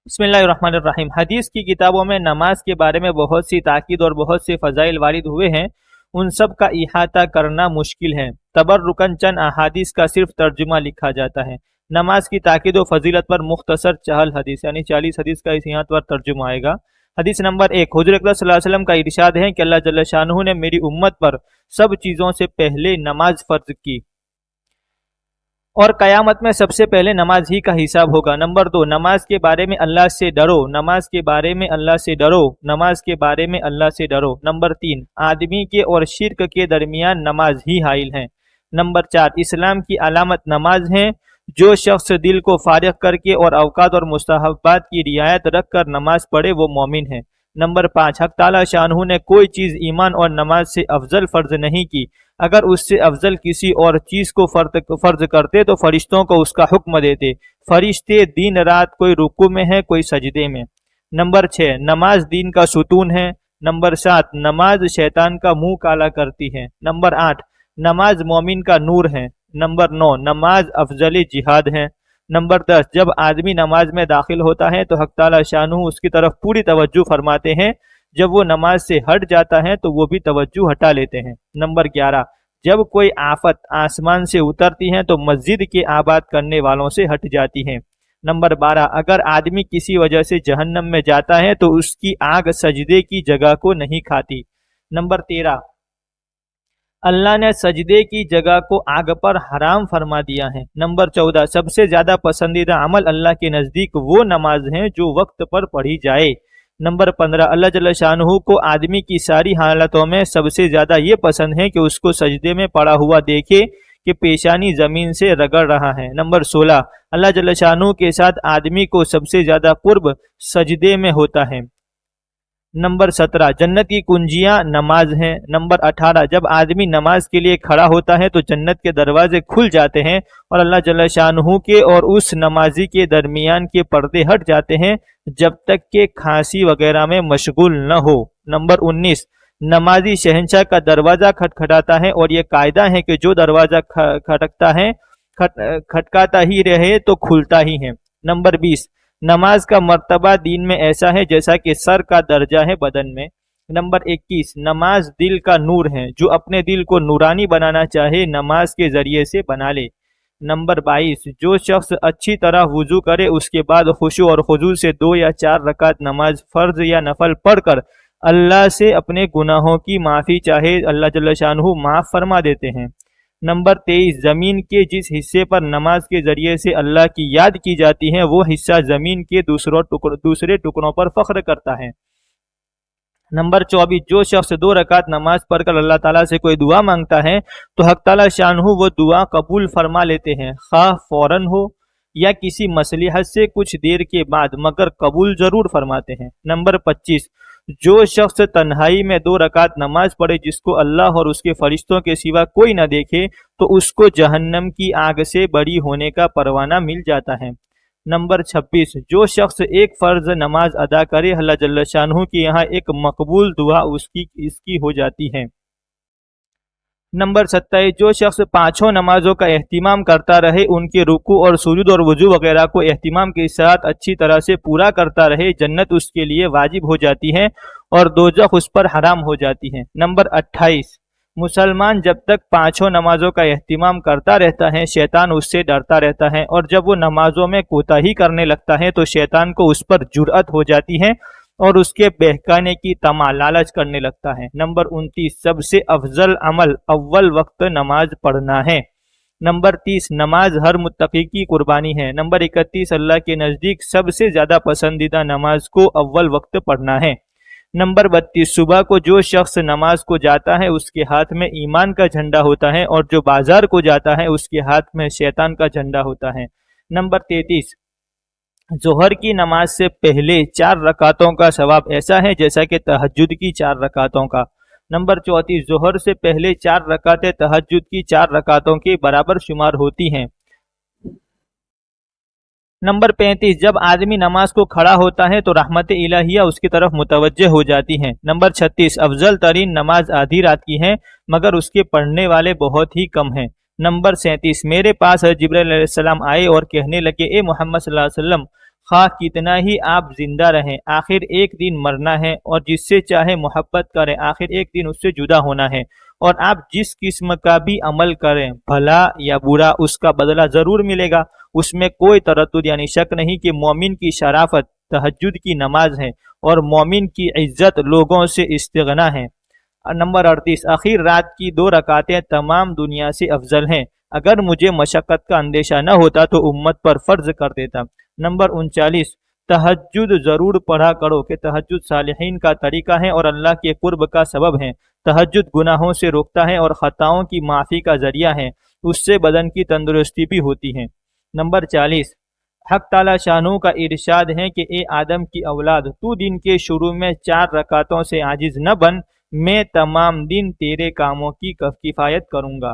بسم اللہ الرحمن الرحیم۔ حدیث کی کتابوں میں نماز کے بارے میں بہت سی تاکید اور بہت سے فضائل وارد ہوئے ہیں، ان سب کا احاطہ کرنا مشکل ہے۔ تبرکاً چند احادیث کا صرف ترجمہ لکھا جاتا ہے۔ نماز کی تاکید و فضیلت پر مختصر 40 حدیث یعنی 40 حدیث کا اس یہاں پر ترجمہ آئے گا۔ حدیث نمبر 1، حضور اکرم صلی اللہ علیہ وسلم کا ارشاد ہے کہ اللہ جل شانہ نے میری امت پر سب چیزوں سے پہلے نماز فرض کی اور قیامت میں سب سے پہلے نماز ہی کا حساب ہوگا۔ نمبر 2، نماز کے بارے میں اللہ سے ڈرو، نماز کے بارے میں اللہ سے ڈرو، نماز کے بارے میں اللہ سے ڈرو۔ نمبر 3، آدمی کے اور شرک کے درمیان نماز ہی حائل ہے۔ نمبر 4، اسلام کی علامت نماز ہے۔ جو شخص دل کو فارغ کر کے اور اوقات اور مستحبات کی رعایت رکھ کر نماز پڑھے وہ مومن ہے۔ نمبر 5، حق تعالی شانہ نے کوئی چیز ایمان اور نماز سے افضل فرض نہیں کی۔ اگر اس سے افضل کسی اور چیز کو فرض کرتے تو فرشتوں کو اس کا حکم دیتے۔ فرشتے دن رات کوئی رکوع میں ہے کوئی سجدے میں۔ نمبر 6، نماز دین کا ستون ہے۔ نمبر 7، نماز شیطان کا منہ کالا کرتی ہے۔ نمبر 8، نماز مومن کا نور ہے۔ نمبر 9، نماز افضل جہاد ہے۔ نمبر 10، جب آدمی نماز میں داخل ہوتا ہے تو حق تعالی شانہ اس کی طرف پوری توجہ فرماتے ہیں، جب وہ نماز سے ہٹ جاتا ہے تو وہ بھی توجہ ہٹا لیتے ہیں۔ نمبر 11، جب کوئی آفت آسمان سے اترتی ہے تو مسجد کے آباد کرنے والوں سے ہٹ جاتی ہے۔ نمبر 12، اگر آدمی کسی وجہ سے جہنم میں جاتا ہے تو اس کی آگ سجدے کی جگہ کو نہیں کھاتی۔ نمبر 13، اللہ نے سجدے کی جگہ کو آگ پر حرام فرما دیا ہے۔ نمبر 14، سب سے زیادہ پسندیدہ عمل اللہ کے نزدیک وہ نماز ہے جو وقت پر پڑھی جائے۔ نمبر 15، اللہ جل شانہ کو آدمی کی ساری حالتوں میں سب سے زیادہ یہ پسند ہے کہ اس کو سجدے میں پڑا ہوا دیکھے کہ پیشانی زمین سے رگڑ رہا ہے۔ نمبر 16، اللہ جل شانہ کے ساتھ آدمی کو سب سے زیادہ قرب سجدے میں ہوتا ہے۔ نمبر 17، جنت کی کنجیاں نماز ہیں۔ نمبر 18، جب آدمی نماز کے لیے کھڑا ہوتا ہے تو جنت کے دروازے کھل جاتے ہیں اور اللہ جل شانہ کے اور اس نمازی کے درمیان کے پردے ہٹ جاتے ہیں جب تک کہ کھانسی وغیرہ میں مشغول نہ ہو۔ نمبر 19، نمازی شہنشاہ کا دروازہ کھٹکھٹاتا ہے اور یہ قاعدہ ہے کہ جو دروازہ کھٹکاتا ہی رہے تو کھلتا ہی ہے۔ نمبر 20، نماز کا مرتبہ دین میں ایسا ہے جیسا کہ سر کا درجہ ہے بدن میں۔ نمبر 21، نماز دل کا نور ہے، جو اپنے دل کو نورانی بنانا چاہے نماز کے ذریعے سے بنا لے۔ نمبر 22، جو شخص اچھی طرح وضو کرے اس کے بعد خشوع اور خضوع سے 2 یا 4 رکعت نماز فرض یا نفل پڑھ کر اللہ سے اپنے گناہوں کی معافی چاہے اللہ جل شانہ معاف فرما دیتے ہیں۔ نمبر 23، زمین کے جس حصے پر نماز کے ذریعے سے اللہ کی یاد کی جاتی ہے وہ حصہ زمین کے دوسرے ٹکڑوں پر فخر کرتا ہے۔ نمبر 24، جو شخص 2 رکعت نماز پڑھ کر اللہ تعالیٰ سے کوئی دعا مانگتا ہے تو حق تعالیٰ شانہ وہ دعا قبول فرما لیتے ہیں، خواہ فوراً ہو یا کسی مصلحت سے کچھ دیر کے بعد، مگر قبول ضرور فرماتے ہیں۔ نمبر 25، جو شخص تنہائی میں 2 رکعت نماز پڑھے جس کو اللہ اور اس کے فرشتوں کے سوا کوئی نہ دیکھے تو اس کو جہنم کی آگ سے بری ہونے کا پروانہ مل جاتا ہے۔ نمبر 26، جو شخص ایک فرض نماز ادا کرے اللہ جل شانہ کے یہاں ایک مقبول دعا اس کی ہو جاتی ہے۔ نمبر 27، جو شخص 5 نمازوں کا اہتمام کرتا رہے، ان کے رکوع اور سجود اور وضو وغیرہ کو اہتمام کے ساتھ اچھی طرح سے پورا کرتا رہے، جنت اس کے لیے واجب ہو جاتی ہے اور دوزخ اس پر حرام ہو جاتی ہے۔ نمبر 28، مسلمان جب تک 5 نمازوں کا اہتمام کرتا رہتا ہے شیطان اس سے ڈرتا رہتا ہے، اور جب وہ نمازوں میں کوتاہی کرنے لگتا ہے تو شیطان کو اس پر جرأت ہو جاتی ہے اور اس کے بہکانے کی طمع لالچ کرنے لگتا ہے۔ نمبر 29، سب سے افضل عمل اول وقت نماز پڑھنا ہے۔ نمبر 30، نماز ہر متقی کی قربانی ہے۔ نمبر 31، اللہ کے نزدیک سب سے زیادہ پسندیدہ نماز کو اول وقت پڑھنا ہے۔ نمبر 32، صبح کو جو شخص نماز کو جاتا ہے اس کے ہاتھ میں ایمان کا جھنڈا ہوتا ہے اور جو بازار کو جاتا ہے اس کے ہاتھ میں شیطان کا جھنڈا ہوتا ہے۔ نمبر 33، ظہر کی نماز سے پہلے 4 رکعتوں کا ثواب ایسا ہے جیسا کہ تہجد کی 4 رکعتوں کا۔ نمبر 34، ظہر سے پہلے 4 رکعتیں تہجد کی 4 رکعتوں کے برابر شمار ہوتی ہیں۔ نمبر 35، جب آدمی نماز کو کھڑا ہوتا ہے تو رحمت الہیہ اس کی طرف متوجہ ہو جاتی ہیں۔ نمبر 36، افضل ترین نماز آدھی رات کی ہے مگر اس کے پڑھنے والے بہت ہی کم ہیں۔ نمبر 37، میرے پاس جبرائیل علیہ السلام آئے اور کہنے لگے، اے محمد صلی اللہ علیہ وسلم، خواہ کتنا ہی آپ زندہ رہیں، آخر ایک دن مرنا ہے، اور جس سے چاہے محبت کریں، آخر ایک دن اس سے جدا ہونا ہے، اور آپ جس قسم کا بھی عمل کریں، بھلا یا برا، اس کا بدلہ ضرور ملے گا۔ اس میں کوئی تردد یعنی شک نہیں کہ مومن کی شرافت تہجد کی نماز ہے، اور مومن کی عزت لوگوں سے استغنا ہے۔ نمبر 38، آخر رات کی 2 رکعتیں تمام دنیا سے افضل ہیں، اگر مجھے مشقت کا اندیشہ نہ ہوتا تو امت پر فرض کر دیتا۔ نمبر 39، تہجد ضرور پڑھا کرو کہ تہجد صالحین کا طریقہ ہے اور اللہ کے قرب کا سبب ہے۔ تہجد گناہوں سے روکتا ہے اور خطاؤں کی معافی کا ذریعہ ہے، اس سے بدن کی تندرستی بھی ہوتی ہے۔ نمبر 40، حق تعالی شانہ کا ارشاد ہے کہ اے آدم کی اولاد، تو دن کے شروع میں 4 رکعتوں سے عاجز نہ بن، میں تمام دن تیرے کاموں کی کفایت کروں گا۔